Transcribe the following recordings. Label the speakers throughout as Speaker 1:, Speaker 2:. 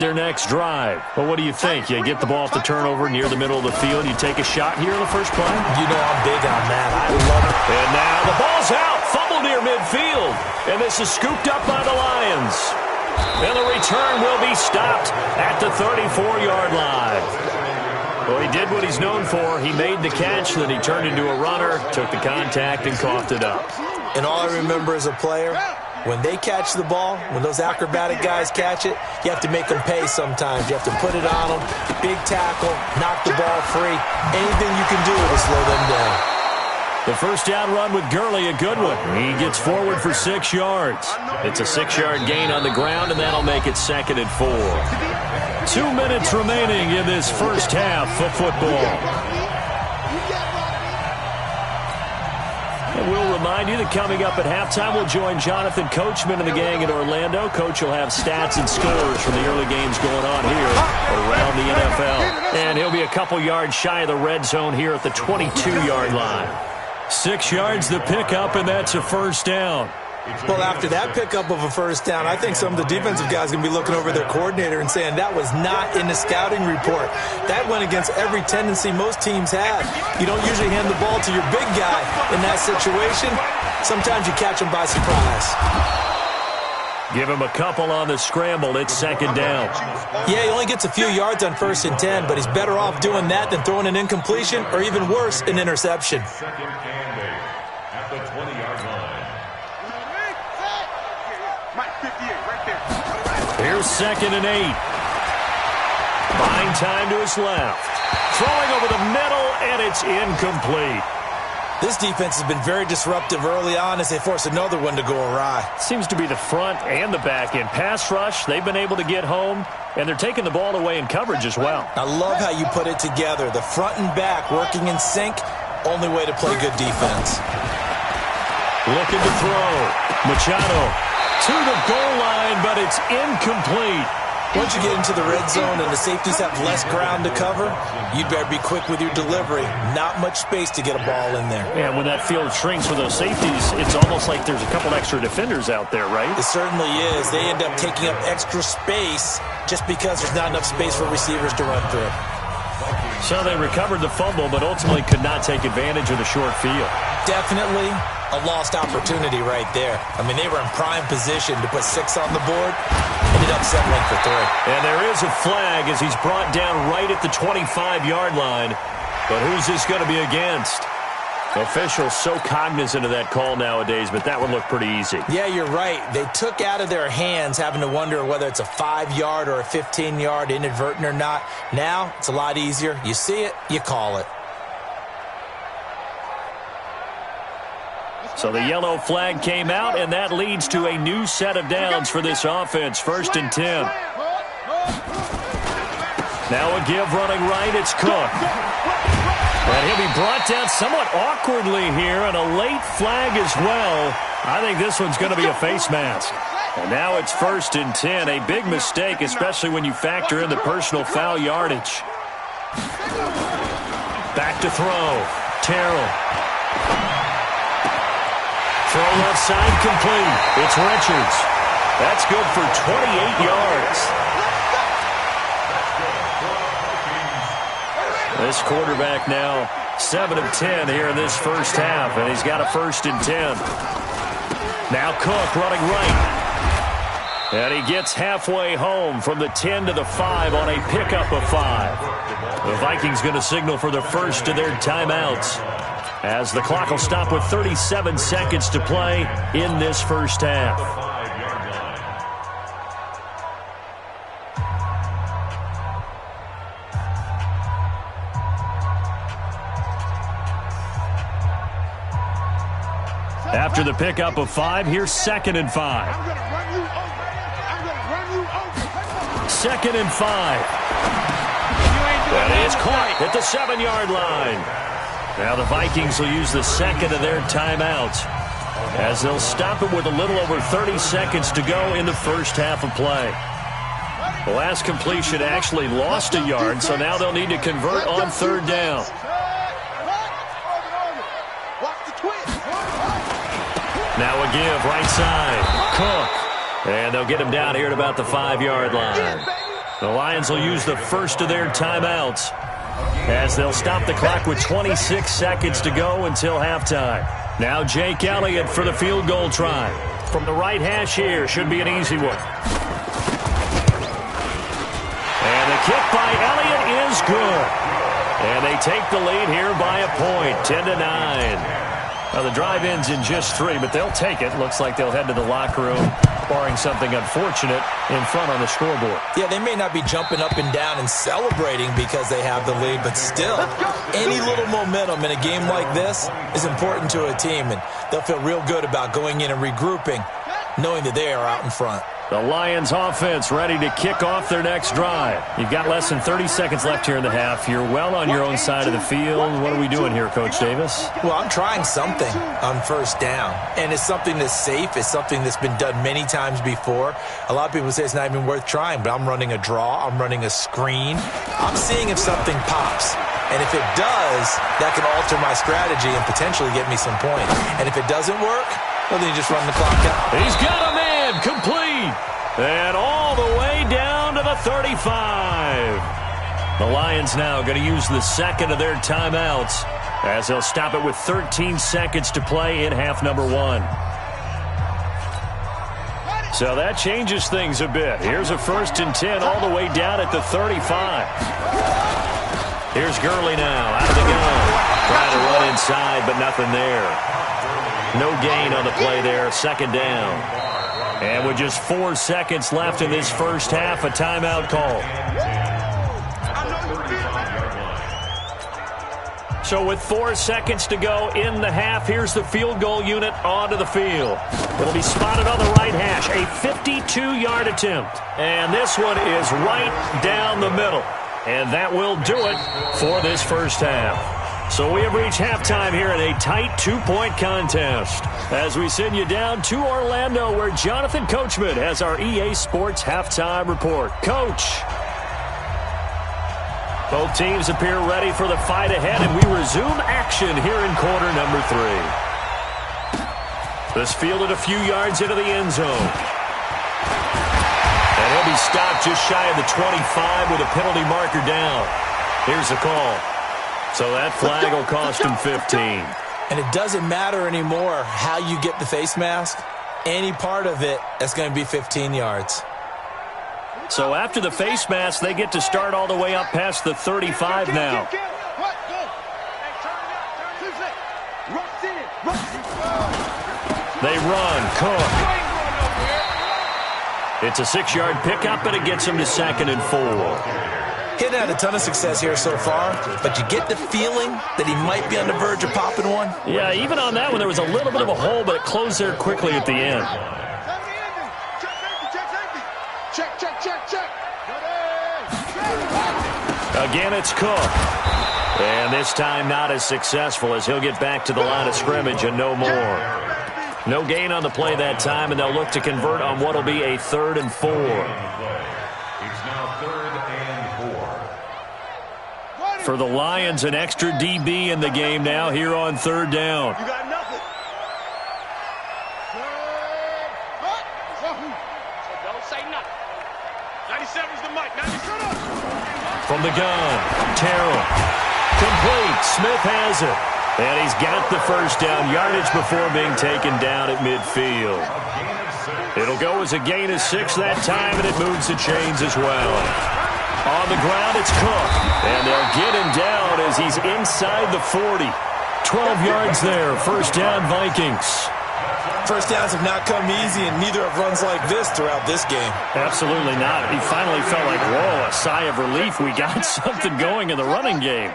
Speaker 1: their next drive. Well, what do you think? You get the ball off the turnover near the middle of the field. You take a shot here in the first play?
Speaker 2: You know I'm big on that. I love it.
Speaker 1: And now the ball's out. Fumble near midfield. And this is scooped up by the Lions. And the return will be stopped at the 34-yard line. Well, he did what he's known for. He made the catch, then he turned into a runner, took the contact, and coughed it up.
Speaker 2: And all I remember as a player, when they catch the ball, when those acrobatic guys catch it, you have to make them pay sometimes. You have to put it on them, big tackle, knock the ball free. Anything you can do to slow them down.
Speaker 1: The first down run with Gurley, a good one. He gets forward for 6 yards. It's a 6-yard gain on the ground, and that'll make it 2nd and 4. 2 minutes remaining in this first half of football. And we'll remind you that coming up at halftime, we'll join Jonathan Coachman and the gang in Orlando. Coach will have stats and scores from the early games going on here around the NFL. And he'll be a couple yards shy of the red zone here at the 22-yard line. 6 yards the pickup, and that's a first down.
Speaker 2: Well, after that pickup of a first down, I think some of the defensive guys are going to be looking over their coordinator and saying that was not in the scouting report. That went against every tendency most teams have. You don't usually hand the ball to your big guy in that situation. Sometimes you catch him by surprise.
Speaker 1: Give him a couple on the scramble. It's 2nd down.
Speaker 2: Yeah, he only gets a few yards on 1st and 10, but he's better off doing that than throwing an incompletion or even worse, an interception.
Speaker 1: Here's 2nd and 8. Buying time to his left. Throwing over the middle, and it's incomplete.
Speaker 2: This defense has been very disruptive early on as they force another one to go awry.
Speaker 1: Seems to be the front and the back end. Pass rush, they've been able to get home, and they're taking the ball away in coverage as well.
Speaker 2: I love how you put it together. The front and back working in sync, only way to play good defense.
Speaker 1: Looking to throw. Machado to the goal line, but it's incomplete.
Speaker 2: Once you get into the red zone and the safeties have less ground to cover, you'd better be quick with your delivery. Not much space to get a ball in there.
Speaker 1: Yeah, when that field shrinks with those safeties, it's almost like there's a couple extra defenders out there, right?
Speaker 2: It certainly is. They end up taking up extra space just because there's not enough space for receivers to run through.
Speaker 1: So they recovered the fumble, but ultimately could not take advantage of the short field.
Speaker 2: Definitely a lost opportunity right there. I mean, they were in prime position to put 6 on the board. Ended up settling for 3.
Speaker 1: And there is a flag as he's brought down right at the 25-yard line. But who's this going to be against? Officials so cognizant of that call nowadays, but that would look pretty easy.
Speaker 2: Yeah, you're right. They took out of their hands having to wonder whether it's a 5-yard or a 15-yard, inadvertent or not. Now, it's a lot easier. You see it, you call it.
Speaker 1: So the yellow flag came out, and that leads to a new set of downs for this offense. 1st and 10. Now a give running right, it's Cook. And he'll be brought down somewhat awkwardly here, and a late flag as well. I think this one's going to be a face mask. And now it's 1st and 10. A big mistake, especially when you factor in the personal foul yardage. Back to throw. Terrell. Throw left side complete. It's Richards. That's good for 28 yards. This quarterback now 7 of 10 here in this first half, and he's got a 1st and 10. Now Cook running right. And he gets halfway home from the 10 to the 5 on a pickup of 5. The Vikings going to signal for the first of their timeouts, as the clock will stop with 37 seconds to play in this first half. After the pickup of 5, here's 2nd and 5. 2nd and 5. That is caught at the 7-yard line. Now the Vikings will use the second of their timeouts, as they'll stop it with a little over 30 seconds to go in the first half of play. The last completion actually lost a yard, so now they'll need to convert on 3rd down. Now a give right side. Cook. And they'll get him down here at about the 5-yard line. The Lions will use the first of their timeouts as they'll stop the clock with 26 seconds to go until halftime. Now Jake Elliott for the field goal try. From the right hash here, should be an easy one. And the kick by Elliott is good. And they take the lead here by a point, 10-9. Now, the drive ends in just 3, but they'll take it. Looks like they'll head to the locker room, barring something unfortunate in front on the scoreboard.
Speaker 2: Yeah, they may not be jumping up and down and celebrating because they have the lead, but still, any little momentum in a game like this is important to a team, and they'll feel real good about going in and regrouping, knowing that they are out in front.
Speaker 1: The Lions offense ready to kick off their next drive. You've got less than 30 seconds left here in the half. You're well on your own side of the field. What are we doing here, Coach Davis?
Speaker 2: Well, I'm trying something on first down, and it's something that's safe. It's something that's been done many times before. A lot of people say it's not even worth trying, but I'm running a draw. I'm running a screen. I'm seeing if something pops. And if it does, that can alter my strategy and potentially get me some points. And if it doesn't work, well, then you just run the clock out.
Speaker 1: He's got a man complete. And all the way down to the 35. The Lions now going to use the second of their timeouts as they'll stop it with 13 seconds to play in half number 1. So that changes things a bit. Here's a 1st and 10 all the way down at the 35. Here's Gurley now out of the gun. Trying to run inside, but nothing there. No gain on the play there. 2nd down. And with just 4 seconds left in this first half, a timeout call. So with 4 seconds to go in the half, here's the field goal unit onto the field. It'll be spotted on the right hash, a 52-yard attempt. And this one is right down the middle. And that will do it for this first half. So we have reached halftime here in a tight 2-point contest as we send you down to Orlando where Jonathan Coachman has our EA Sports halftime report. Coach. Both teams appear ready for the fight ahead, and we resume action here in quarter number 3. This fielded a few yards into the end zone. And he'll be stopped just shy of the 25 with a penalty marker down. Here's the call. So that flag will cost him 15.
Speaker 2: And it doesn't matter anymore how you get the face mask. Any part of it, that's going to be 15 yards.
Speaker 1: So after the face mask, they get to start all the way up past the 35 now. They run. Cook. It's a 6-yard pickup, and it gets him to 2nd and 4.
Speaker 2: He'd had a ton of success here so far, but you get the feeling that he might be on the verge of popping one.
Speaker 1: Yeah, even on that one, there was a little bit of a hole, but it closed there quickly at the end. Again, it's Cook. And this time not as successful as he'll get back to the line of scrimmage and no more. No gain on the play that time, and they'll look to convert on what will be a 3rd and 4. For the Lions, an extra DB in the game now here on 3rd down.
Speaker 3: You got nothing. Don't say nothing. 97's the mic. 97.
Speaker 1: From the gun, Terrell. Complete. Smith has it. And he's got the first down yardage before being taken down at midfield. It'll go as a gain of 6 that time, and it moves the chains as well. On the ground, it's Cook. And they'll get him down as he's inside the 40. 12 yards there. First down, Vikings.
Speaker 2: First downs have not come easy, and neither have runs like this throughout this game.
Speaker 1: Absolutely not. He finally felt like, whoa, a sigh of relief. We got something going in the running game.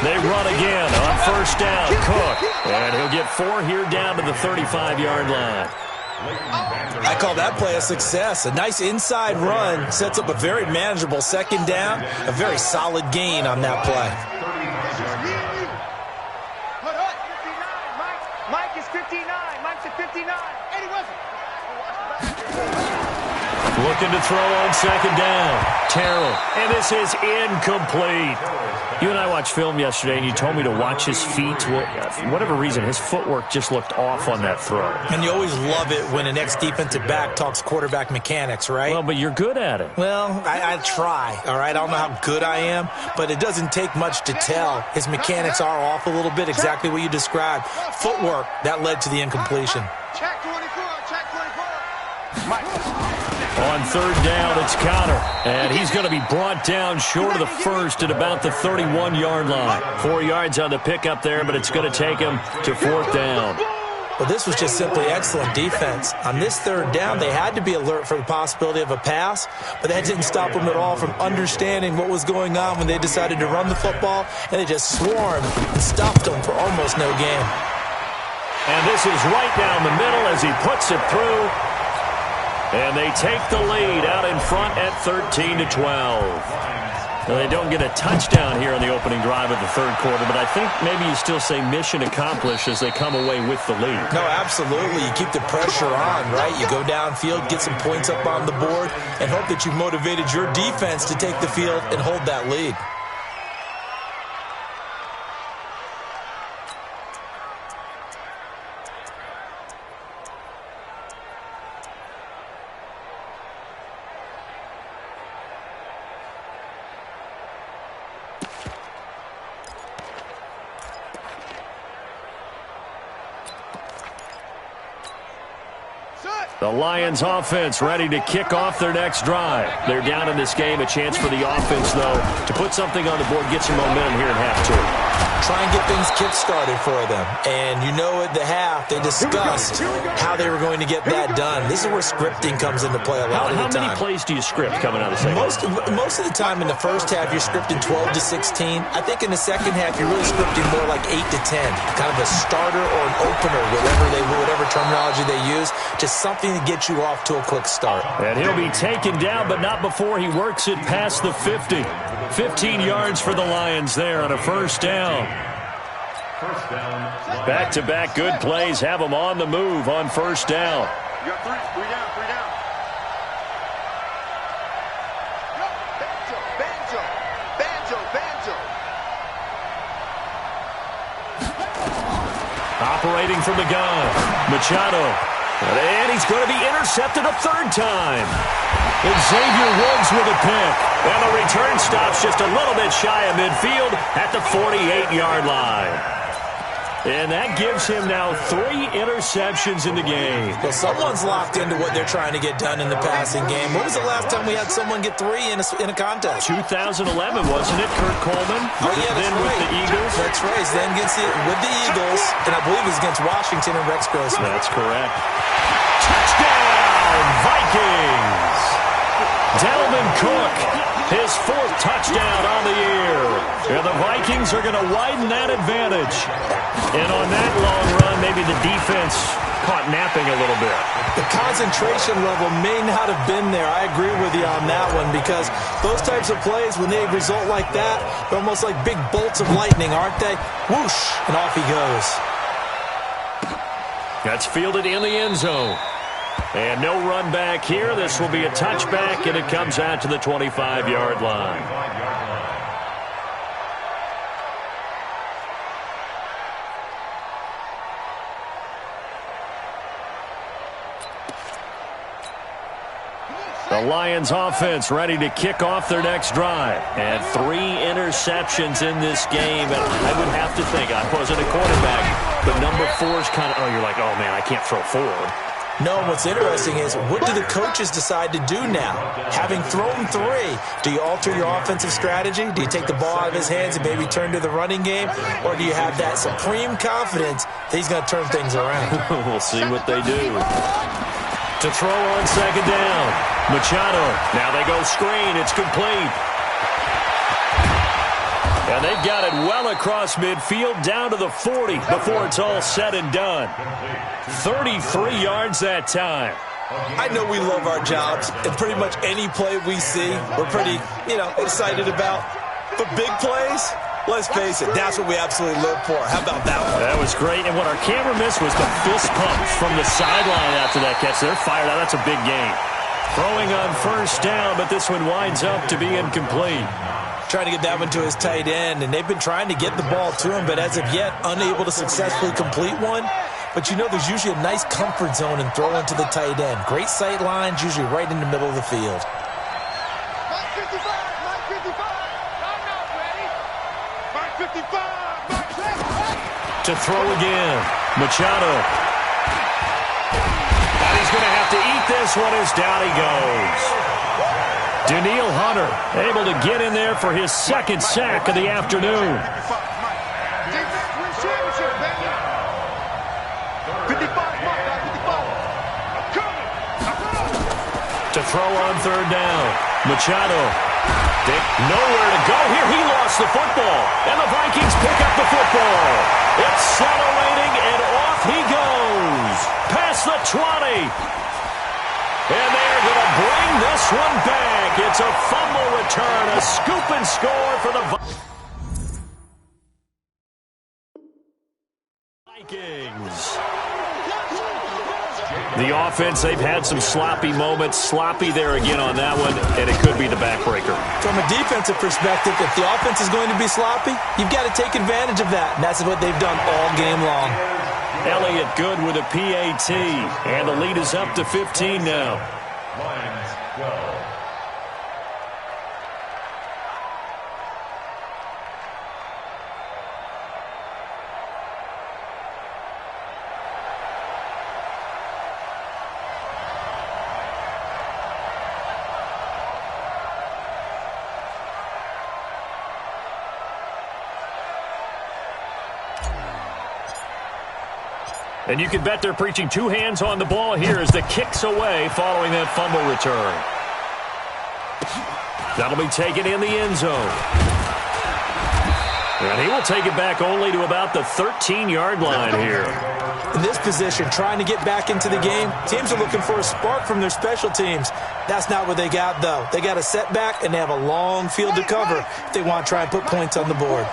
Speaker 1: They run again on first down. Cook. And he'll get 4 here down to the 35-yard line.
Speaker 2: I call that play a success. A nice inside run sets up a very manageable 2nd down. A very solid gain on that play.
Speaker 3: Mike is 59. Mike's at 59. Eddie Wilson.
Speaker 1: Looking to throw on 2nd down. Terrell. And this is incomplete. You and I watched film yesterday, and you told me to watch his feet. Well, for whatever reason, his footwork just looked off on that throw.
Speaker 2: And you always love it when an ex-defensive back talks quarterback mechanics, right?
Speaker 1: Well, but you're good at it.
Speaker 2: Well, I try, all right? I don't know how good I am, but it doesn't take much to tell. His mechanics are off a little bit, exactly what you described. Footwork, that led to the incompletion.
Speaker 3: Check 24, check 24. Mike.
Speaker 1: On third down, it's Connor, and he's going to be brought down short of the first at about the 31-yard line. 4 yards on the pickup there, but it's going to take him to fourth down.
Speaker 2: Well, this was just simply excellent defense. On this third down, they had to be alert for the possibility of a pass, but that didn't stop them at all from understanding what was going on when they decided to run the football, and they just swarmed and stopped them for almost no gain.
Speaker 1: And this is right down the middle as he puts it through. And they take the lead out in front at 13-12. Now, they don't get a touchdown here on the opening drive of the third quarter, but I think maybe you still say mission accomplished as they come away with the lead.
Speaker 2: No, absolutely. You keep the pressure on, right? You go downfield, get some points up on the board, and hope that you've motivated your defense to take the field and hold that lead.
Speaker 1: The Lions offense ready to kick off their next drive. They're down in this game. A chance for the offense, though, to put something on the board, get some momentum here in half two.
Speaker 2: Try and get things kick-started for them. And you know at the half, they discussed how they were going to get that done. This is where scripting comes into play a lot of the time.
Speaker 1: How many plays do you script coming out of the second half?
Speaker 2: Most of the time in the first half, you're scripting 12 to 16. I think in the second half, you're really scripting more like 8 to 10. Kind of a starter or an opener, whatever terminology they use. Just something to get you off to a quick start.
Speaker 1: And he'll be taken down, but not before he works it past the 50. 15 yards for the Lions there on a first down. Back-to-back good plays have them on the move on first down.
Speaker 3: You got three down. Banjo.
Speaker 1: Operating from the gun, Machado. And he's going to be intercepted a third time. And Xavier Woods with a pick. And the return stops just a little bit shy of midfield at the 48-yard line. And that gives him now 3 interceptions in the game.
Speaker 2: Well, someone's locked into what they're trying to get done in the passing game. When was the last time we had someone get 3 in a contest?
Speaker 1: 2011, wasn't it, Kurt Coleman?
Speaker 2: Oh, yeah, that's
Speaker 1: then
Speaker 2: right.
Speaker 1: With the Eagles?
Speaker 2: That's right. Then with the Eagles, and I believe it was against Washington and Rex Grossman.
Speaker 1: That's correct. Touchdown, Vikings! Dalvin Cook, his 4th touchdown on the year. And the Vikings are going to widen that advantage. And on that long run, maybe the defense caught napping a little bit.
Speaker 2: The concentration level may not have been there. I agree with you on that one, because those types of plays, when they result like that, they're almost like big bolts of lightning, aren't they? Whoosh, and off he goes.
Speaker 1: That's fielded in the end zone. And no run back here. This will be a touchback, and it comes out to the 25-yard line. The Lions offense ready to kick off their next drive. And 3 interceptions in this game. And I would have to think, I wasn't a quarterback, but number 4 is kind of, you're like, oh, man, I can't throw forward.
Speaker 2: No, what's interesting is, what do the coaches decide to do now? Having thrown 3, do you alter your offensive strategy? Do you take the ball out of his hands and maybe turn to the running game? Or do you have that supreme confidence that he's going to turn things around?
Speaker 1: We'll see what they do. To throw on second down, Machado. Now they go screen. It's complete. And they've got it well across midfield, down to the 40 before it's all said and done. 33 yards that time.
Speaker 2: I know we love our jobs, and pretty much any play we see, we're pretty, excited about. But big plays, let's face it, that's what we absolutely live for. How about that one?
Speaker 1: That was great, and what our camera missed was the fist pump from the sideline after that catch. They're fired out. That's a big game. Throwing on first down, but this one winds up to be incomplete.
Speaker 2: trying to get that one to his tight end, and they've been trying to get the ball to him, but as of yet, unable to successfully complete one. But you know there's usually a nice comfort zone in throwing to the tight end. Great sight lines, usually right in the middle of the field.
Speaker 1: To throw again, Machado. And he's going to have to eat this one as down he goes. Daniil Hunter able to get in there for his second sack of the afternoon. To throw on third down, Machado. Nowhere to go here. He lost the football, and the Vikings pick up the football. Accelerating, and off he goes. Past the 20. And they're going to bring this one back. It's a fumble return, a scoop and score for the Vikings. The offense, they've had some sloppy moments. Sloppy there again on that one, and it could be the backbreaker.
Speaker 2: From a defensive perspective, if the offense is going to be sloppy, you've got to take advantage of that, and that's what they've done all game long.
Speaker 1: Elliott good with a PAT, and the lead is up to 15 now.
Speaker 4: Lions 12.
Speaker 1: And you can bet they're preaching two hands on the ball here as the kick's away following that fumble return. That'll be taken in the end zone. And he will take it back only to about the 13-yard line here.
Speaker 2: In this position, trying to get back into the game, teams are looking for a spark from their special teams. That's not what they got, though. They got a setback, and they have a long field to cover if they want to try and put points on the board.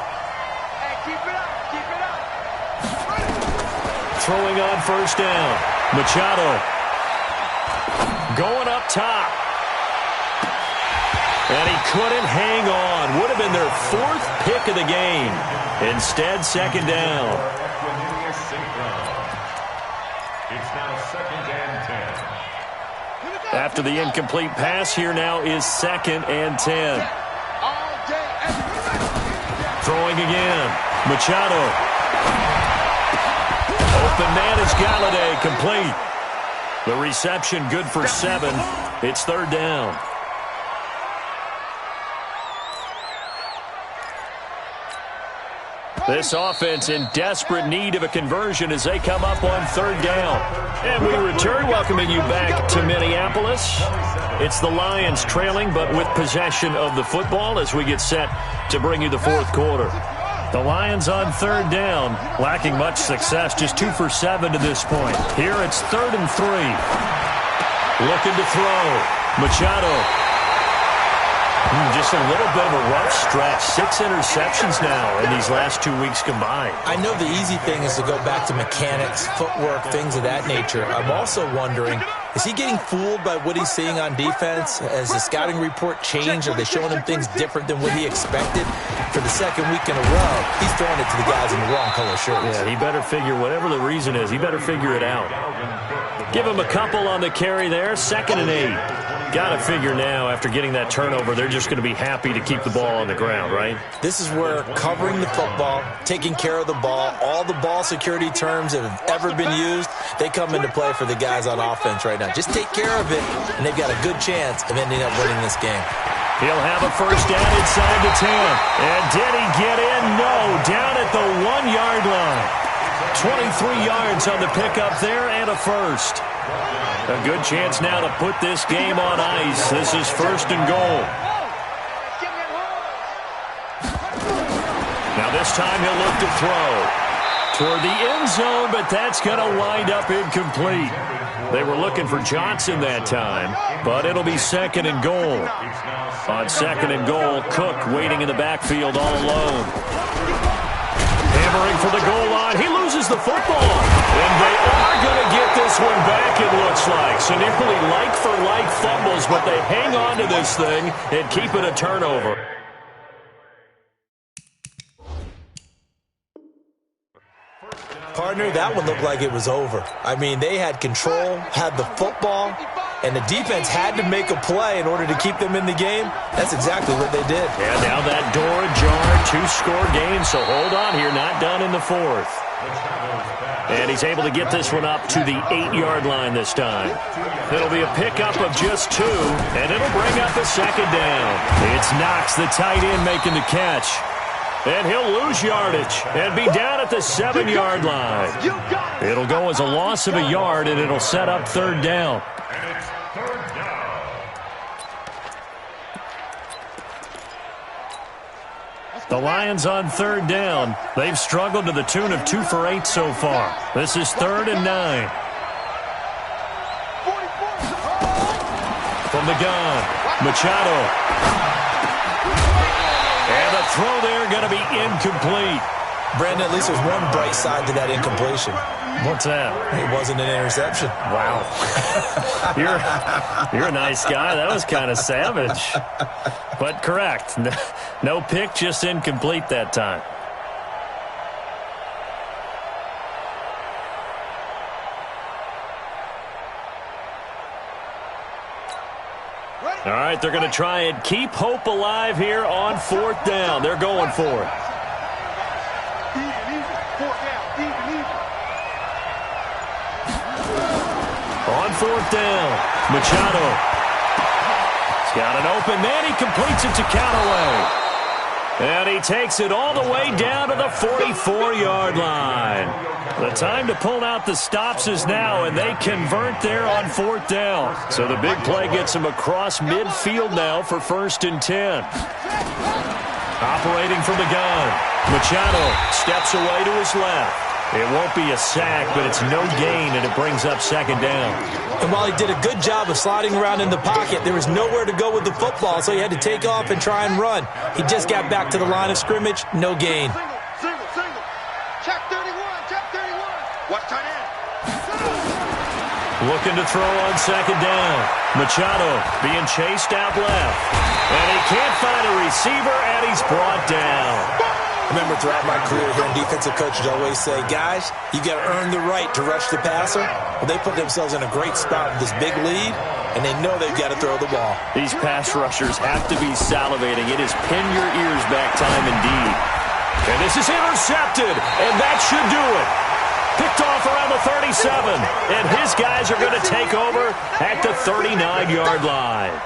Speaker 1: Throwing on first down. Machado. Going up top. And he couldn't hang on. Would have been their fourth pick of the game. Instead, second down.
Speaker 4: It's now 2nd and 10.
Speaker 1: After the incomplete pass, here now is 2nd and 10. Throwing again. Machado. Open man is Galladay, complete. The reception good for 7. It's third down. This offense in desperate need of a conversion as they come up on third down. And we return, welcoming you back to Minneapolis. It's the Lions trailing, but with possession of the football as we get set to bring you the fourth quarter. The Lions on third down, lacking much success, just 2 for 7 to this point. Here it's 3rd and 3. Looking to throw. Machado. Just a little bit of a rough stretch. 6 interceptions now in these last 2 weeks combined.
Speaker 2: I know the easy thing is to go back to mechanics, footwork, things of that nature. I'm also wondering, is he getting fooled by what he's seeing on defense? Has the scouting report changed? Are they showing him things different than what he expected? For the second week in a row, he's throwing it to the guys in the wrong color shirts.
Speaker 1: Yeah, he better figure, whatever the reason is, he better figure it out. Give him a couple on the carry there, 2nd and 8. Got to figure now, after getting that turnover, they're just going to be happy to keep the ball on the ground, right?
Speaker 2: This is where covering the football, taking care of the ball, all the ball security terms that have ever been used, they come into play for the guys on offense right now. Just take care of it, and they've got a good chance of ending up winning this game.
Speaker 1: He'll have a first down inside the 10. And did he get in? No, down at the 1-yard line. 23 yards on the pickup there and a first. A good chance now to put this game on ice. This is 1st and goal. Now this time he'll look to throw toward the end zone, but that's going to wind up incomplete. They were looking for Johnson that time, but it'll be 2nd and goal. On 2nd and goal, Cook waiting in the backfield all alone. Hammering for the goal line. He loses the football. And they are going to get this one back, it looks like. So nearly like-for-like fumbles, but they hang on to this thing and keep it a turnover.
Speaker 2: partner, that one looked like it was over. I mean, they had control, had the football, and the defense had to make a play in order to keep them in the game. That's exactly what they did.
Speaker 1: And now that door ajar, 2-score game, so hold on here, not done in the fourth. And he's able to get this one up to the 8-yard line this time. It'll be a pickup of just 2, and it'll bring up a second down. It's Knox, the tight end, making the catch. And he'll lose yardage and be down at the 7-yard line. It'll go as a loss of a yard, and it'll set up third down.
Speaker 4: And it's third down.
Speaker 1: The Lions on third down. They've struggled to the tune of 2 for 8 so far. This is 3rd and 9. From the gun, Machado. And the throw there going to be incomplete.
Speaker 2: Brandon, at least there's one bright side to that incompletion.
Speaker 1: What's that?
Speaker 2: It wasn't an interception.
Speaker 1: Wow. You're a nice guy. That was kind of savage. But correct. No pick, just incomplete that time. All right, they're going to try and keep hope alive here on 4th down. They're going for it. On 4th down, Machado. He's got an open man. He completes it to Callaway. And he takes it all the way down to the 44-yard line. The time to pull out the stops is now, and they convert there on 4th down. So the big play gets him across midfield now for 1st and 10. Operating from the gun, Machado steps away to his left. It won't be a sack, but it's no gain, and it brings up 2nd down.
Speaker 2: And while he did a good job of sliding around in the pocket, there was nowhere to go with the football, so he had to take off and try and run. He just got back to the line of scrimmage, no gain.
Speaker 3: Single. Check 31. Watch tight end.
Speaker 1: Looking to throw on 2nd down. Machado being chased out left. And he can't find a receiver, and he's brought down.
Speaker 2: I remember throughout my career hearing defensive coaches always say, guys, you got to earn the right to rush the passer. Well, they put themselves in a great spot with this big lead, and they know they've got to throw the ball.
Speaker 1: These pass rushers have to be salivating. It is pin your ears back time indeed. And this is intercepted, and that should do it. Picked off around the 37, and his guys are going to take over at the 39-yard line.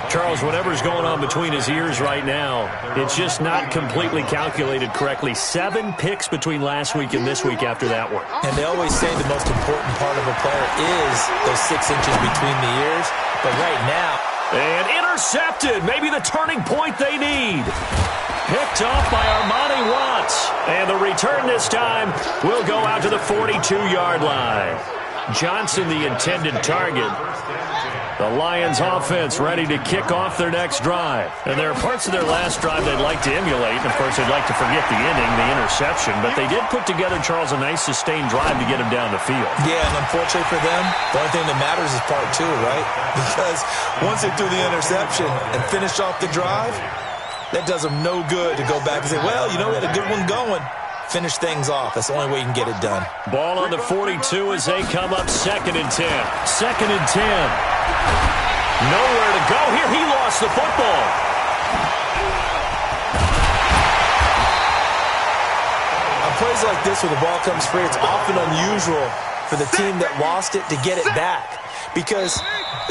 Speaker 1: Charles, whatever's going on between his ears right now, it's just not completely calculated correctly. 7 picks between last week and this week after that one.
Speaker 2: And they always say the most important part of a player is those 6 inches between the ears. But right now...
Speaker 1: And intercepted, maybe the turning point they need. Picked off by Armani Watts. And the return this time will go out to the 42-yard line. Johnson, the intended target. The Lions offense ready to kick off their next drive. And there are parts of their last drive they'd like to emulate. And, of course, they'd like to forget the inning, the interception. But they did put together, Charles, a nice sustained drive to get him down the field.
Speaker 2: Yeah, and unfortunately for them, the only thing that matters is part 2, right? Because once they threw the interception and finished off the drive, that does them no good to go back and say, well, you know, we had a good one going. Finish things off. That's the only way you can get it done.
Speaker 1: Ball on the 42 as they come up 2nd and 10. 2nd and 10. Nowhere to go here. He lost the football.
Speaker 2: On plays like this where the ball comes free, it's often unusual for the team that lost it to get it back. Because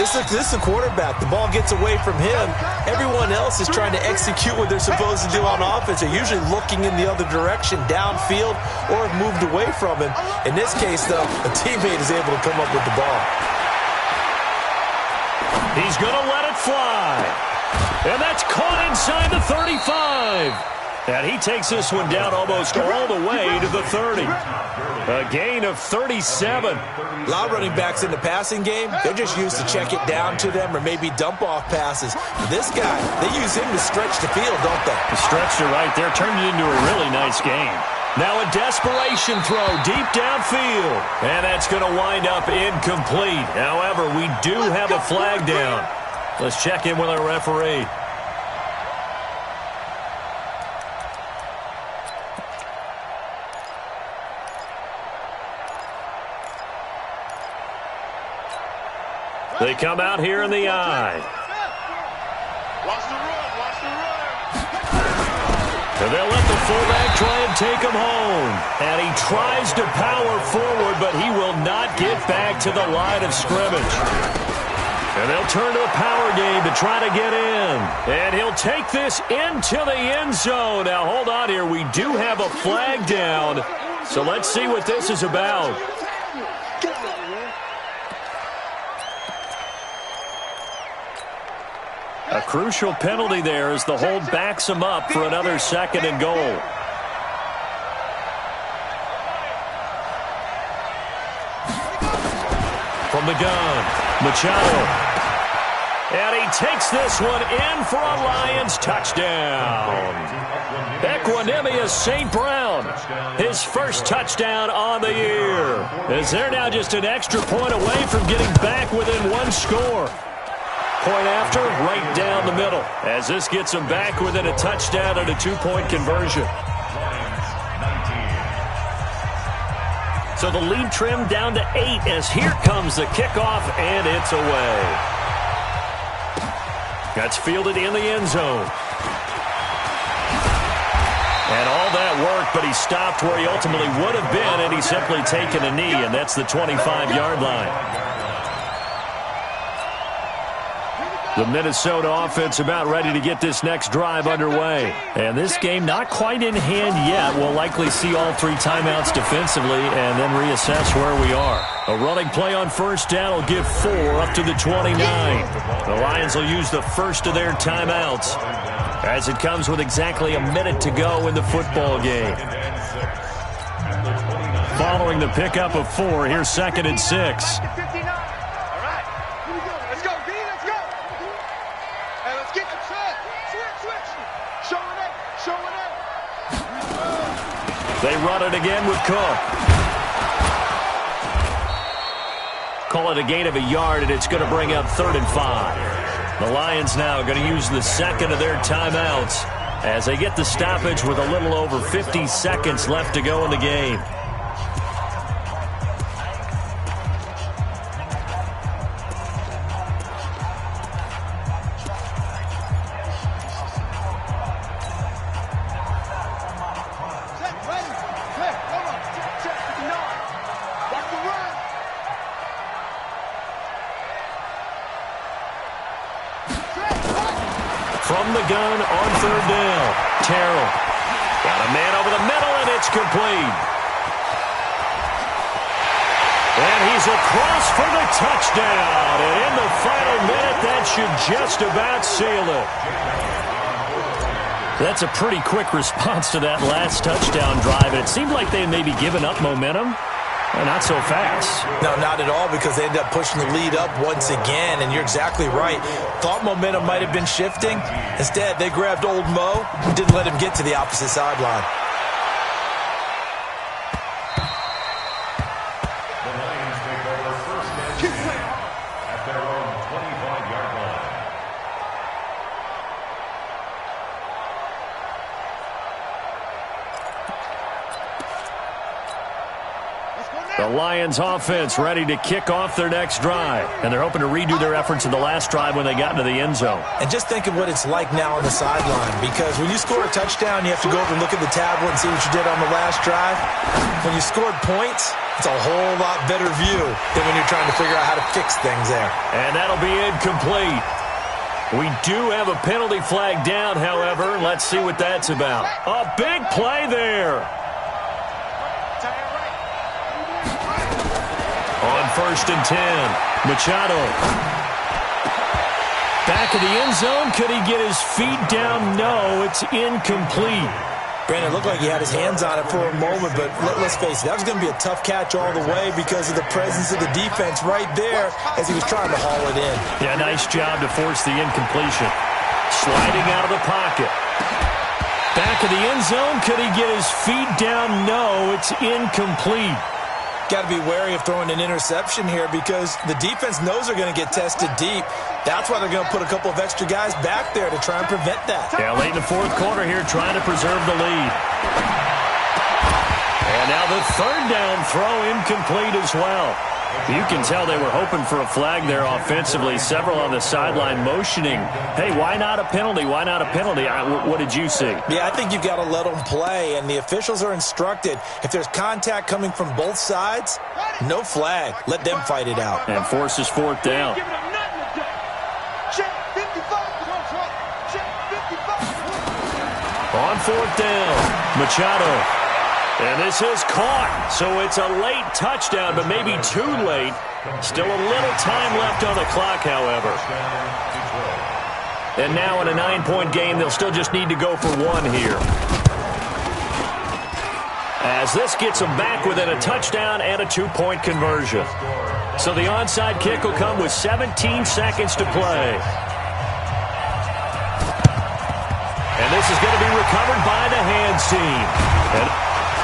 Speaker 2: this is a quarterback. The ball gets away from him. Everyone else is trying to execute what they're supposed to do on offense. They're usually looking in the other direction, downfield, or have moved away from him. In this case, though, a teammate is able to come up with the ball.
Speaker 1: He's going to let it fly. And that's caught inside the 35. And he takes this one down almost all the way to the 30. A gain of 37.
Speaker 2: A lot of running backs in the passing game, they're just used to check it down to them or maybe dump off passes. But this guy, they use him to stretch the field, don't they?
Speaker 1: Stretched it right there, turned it into a really nice game. Now a desperation throw deep downfield. And that's going to wind up incomplete. However, we do have a flag down. Let's check in with our referee. They come out here in the I.
Speaker 3: Watch the run. Watch the run.
Speaker 1: And they'll let the fullback try and take him home. And he tries to power forward, but he will not get back to the line of scrimmage. And they'll turn to a power game to try to get in. And he'll take this into the end zone. Now, hold on here. We do have a flag down. So let's see what this is about. A crucial penalty there as the hold backs him up for another 2nd and goal. From the gun, Machado. And he takes this one in for a Lions touchdown. Equanimous St. Brown, his first touchdown on the year. As they're now just an extra point away from getting back within one score. Point after, right down the middle. As this gets them back within a touchdown and a 2-point conversion. So the lead trimmed down to 8 as here comes the kickoff, and it's away. That's fielded in the end zone. And all that work, but he stopped where he ultimately would have been, and he's simply taken a knee, and that's the 25-yard line. The Minnesota offense about ready to get this next drive underway. And this game not quite in hand yet. We'll likely see all 3 timeouts defensively and then reassess where we are. A running play on first down will give 4 up to the 29. The Lions will use the first of their timeouts as it comes with exactly a minute to go in the football game. Following the pickup of 4, here's 2nd and 6. They run it again with Cook. Call it a gain of a yard, and it's going to bring up 3rd and 5. The Lions now are going to use the 2nd of their timeouts as they get the stoppage with a little over 50 seconds left to go in the game. From the gun on 3rd down. Terrell. Got a man over the middle, and it's complete. And he's across for the touchdown. And in the final minute, that should just about seal it. That's a pretty quick response to that last touchdown drive. And it seemed like they may be giving up momentum. Not so fast.
Speaker 2: No, not at all, because they ended up pushing the lead up once again, and you're exactly right. Thought momentum might have been shifting. Instead, they grabbed old Mo and didn't let him get to the opposite sideline.
Speaker 4: The Lions take over first and 10 at their own 25-yard line.
Speaker 1: The Lions offense ready to kick off their next drive. And they're hoping to redo their efforts in the last drive when they got into the end zone.
Speaker 2: And just think of what it's like now on the sideline, because when you score a touchdown, you have to go over and look at the tablet and see what you did on the last drive. When you scored points, it's a whole lot better view than when you're trying to figure out how to fix things there.
Speaker 1: And that'll be incomplete. We do have a penalty flag down, however. Let's see what that's about. A big play there. On 1st and 10, Machado. Back of the end zone. Could he get his feet down? No, it's incomplete.
Speaker 2: Brandon, it looked like he had his hands on it for a moment, but let's face it, that was going to be a tough catch all the way because of the presence of the defense right there as he was trying to haul it in.
Speaker 1: Yeah, nice job to force the incompletion. Sliding out of the pocket. Back of the end zone. Could he get his feet down? No, it's incomplete.
Speaker 2: Got to be wary of throwing an interception here because the defense knows they're going to get tested deep. That's why they're going to put a couple of extra guys back there to try and prevent that.
Speaker 1: Yeah, late in the 4th quarter here trying to preserve the lead. And now the 3rd down throw incomplete as well. You can tell they were hoping for a flag there offensively. Several on the sideline motioning, hey, why not a penalty? Why not a penalty? What did you see?
Speaker 2: Yeah, I think you've got to let them play, and the officials are instructed, if there's contact coming from both sides, no flag. Let them fight it out.
Speaker 1: And forces fourth down. On fourth down, Machado. And this is caught, so it's a late touchdown, but maybe too late. Still a little time left on the clock, however. And now in a 9-point game, they'll still just need to go for one here. As this gets them back within a touchdown and a 2-point conversion. So the onside kick will come with 17 seconds to play. And this is going to be recovered by the hands team.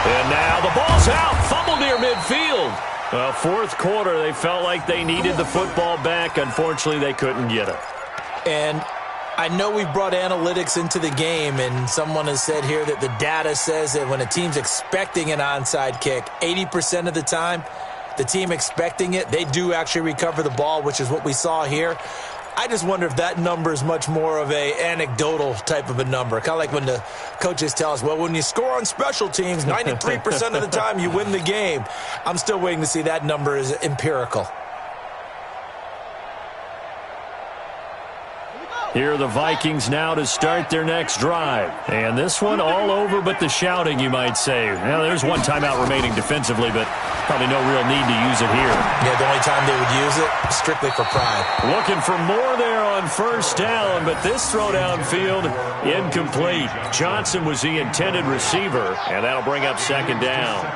Speaker 1: And now the ball's out. Fumble near midfield. Fourth quarter, they felt like they needed the football back. Unfortunately, they couldn't get it.
Speaker 2: And I know we've brought analytics into the game, and someone has said here that the data says that when a team's expecting an onside kick, 80% of the time, the team expecting it, they do actually recover the ball, which is what we saw here. I just wonder if that number is much more of a anecdotal type of a number. Kind of like when the coaches tell us, well, when you score on special teams, 93% of the time you win the game. I'm still waiting to see that number is empirical.
Speaker 1: Here are the Vikings now to start their next drive. And this one all over but the shouting, you might say. Now, there's one timeout remaining defensively, but probably no real need to use it here.
Speaker 2: Yeah, the only time they would use it, strictly for pride.
Speaker 1: Looking for more there on first down, but this throw downfield, incomplete. Johnson was the intended receiver, and that'll bring up second down.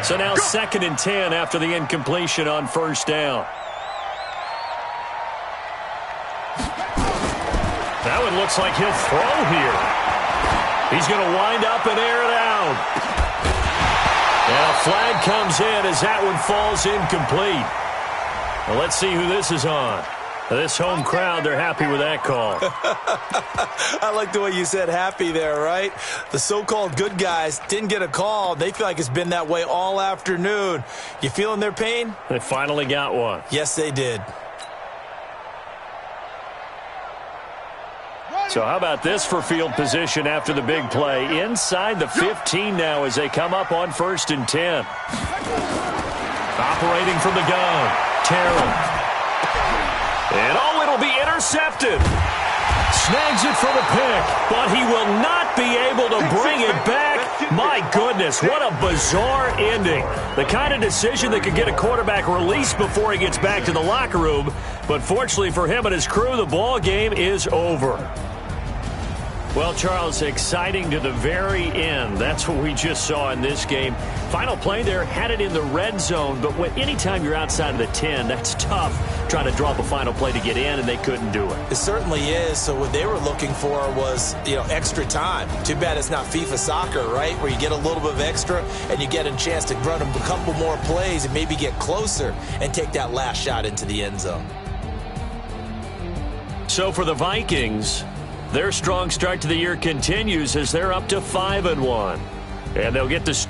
Speaker 1: So now 2nd and 10 after the incompletion on first down. That one looks like he'll throw here. He's going to wind up and air it out. And a flag comes in as that one falls incomplete. Well, let's see who this is on. This home crowd, they're happy with that call.
Speaker 2: I like the way you said happy there, right? The so-called good guys didn't get a call. They feel like it's been that way all afternoon. You feeling their pain?
Speaker 1: They finally got one.
Speaker 2: Yes, they did.
Speaker 1: So how about this for field position after the big play? Inside the 15 now as they come up on 1st and 10. Operating from the gun, Terrell. And oh, it'll be intercepted. Snags it for the pick, but he will not be able to bring it back. My goodness, what a bizarre ending. The kind of decision that could get a quarterback released before he gets back to the locker room. But fortunately for him and his crew, the ball game is over. Well, Charles, exciting to the very end. That's what we just saw in this game. Final play there, had it in the red zone, but anytime you're outside of the 10, that's tough trying to draw up a final play to get in, and they couldn't do it.
Speaker 2: It certainly is. So what they were looking for was, extra time. Too bad it's not FIFA soccer, right, where you get a little bit of extra and you get a chance to run a couple more plays and maybe get closer and take that last shot into the end zone.
Speaker 1: So for the Vikings, their strong start to the year continues as they're up to 5-1. And they'll get this